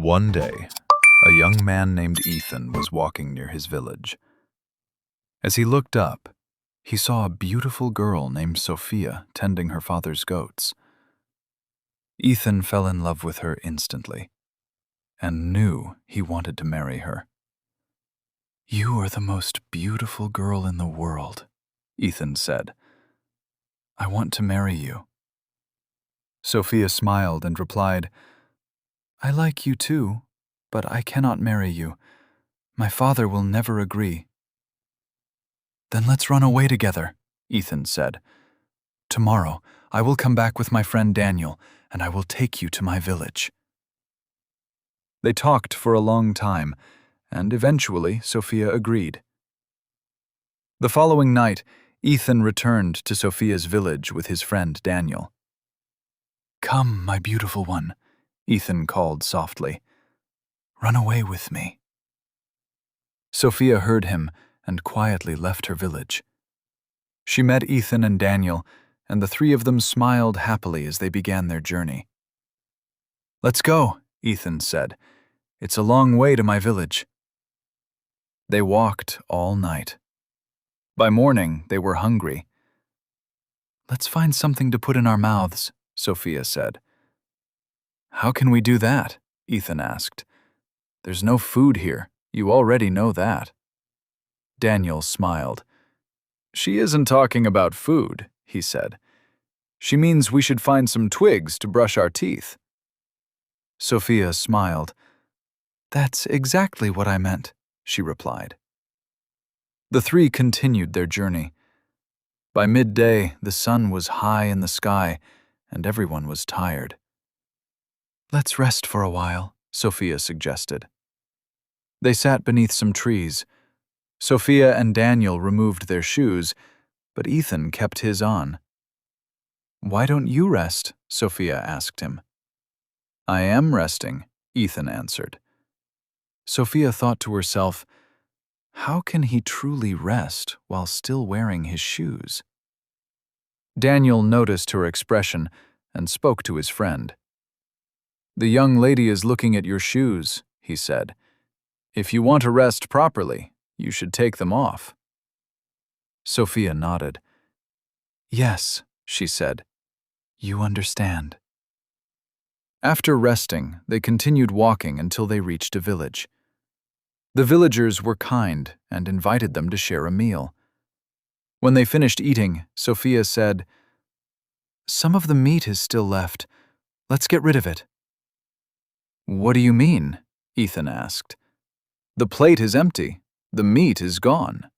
One day, a young man named Ethan was walking near his village. As he looked up, he saw a beautiful girl named Sophia tending her father's goats. Ethan fell in love with her instantly and knew he wanted to marry her. "You are the most beautiful girl in the world," Ethan said. "I want to marry you." Sophia smiled and replied, "I like you too, but I cannot marry you. My father will never agree." "Then let's run away together," Ethan said. "Tomorrow I will come back with my friend Daniel, and I will take you to my village." They talked for a long time, and eventually Sophia agreed. The following night, Ethan returned to Sophia's village with his friend Daniel. "Come, my beautiful one," Ethan called softly. "Run away with me." Sophia heard him and quietly left her village. She met Ethan and Daniel, and the three of them smiled happily as they began their journey. "Let's go," Ethan said. "It's a long way to my village." They walked all night. By morning, they were hungry. "Let's find something to put in our mouths," Sophia said. "How can we do that?" Ethan asked. "There's no food here. You already know that." Daniel smiled. "She isn't talking about food," he said. "She means we should find some twigs to brush our teeth." Sophia smiled. "That's exactly what I meant," she replied. The three continued their journey. By midday, the sun was high in the sky, and everyone was tired. "Let's rest for a while," Sophia suggested. They sat beneath some trees. Sophia and Daniel removed their shoes, but Ethan kept his on. "Why don't you rest?" Sophia asked him. "I am resting," Ethan answered. Sophia thought to herself, how can he truly rest while still wearing his shoes? Daniel noticed her expression and spoke to his friend. "The young lady is looking at your shoes," he said. "If you want to rest properly, you should take them off." Sophia nodded. "Yes," she said. "You understand." After resting, they continued walking until they reached a village. The villagers were kind and invited them to share a meal. When they finished eating, Sophia said, "Some of the meat is still left. Let's get rid of it." "What do you mean?" Ethan asked. "The plate is empty. The meat is gone."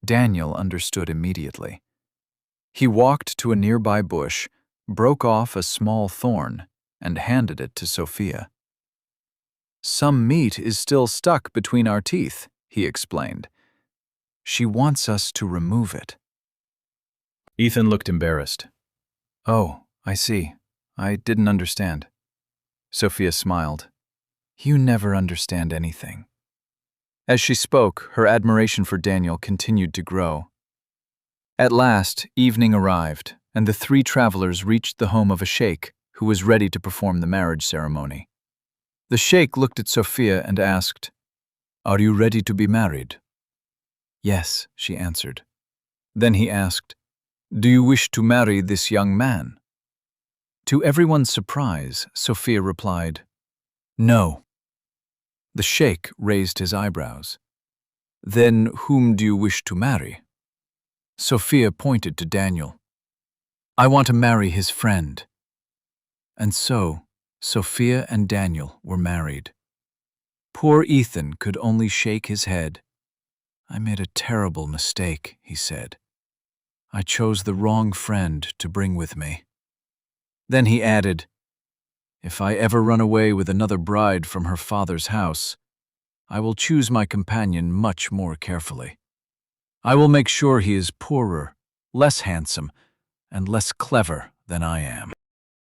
Daniel understood immediately. He walked to a nearby bush, broke off a small thorn, and handed it to Sophia. "Some meat is still stuck between our teeth," he explained. "She wants us to remove it." Ethan looked embarrassed. "Oh, I see. I didn't understand." Sophia smiled. "You never understand anything." As she spoke, her admiration for Daniel continued to grow. At last, evening arrived, and the three travelers reached the home of a sheikh who was ready to perform the marriage ceremony. The sheikh looked at Sophia and asked, "Are you ready to be married?" "Yes," she answered. Then he asked, "Do you wish to marry this young man?" To everyone's surprise, Sophia replied, "No." The sheikh raised his eyebrows. "Then whom do you wish to marry?" Sophia pointed to Daniel. "I want to marry his friend." And so, Sophia and Daniel were married. Poor Ethan could only shake his head. "I made a terrible mistake," he said. "I chose the wrong friend to bring with me." Then he added, "If I ever run away with another bride from her father's house, I will choose my companion much more carefully. I will make sure he is poorer, less handsome, and less clever than I am."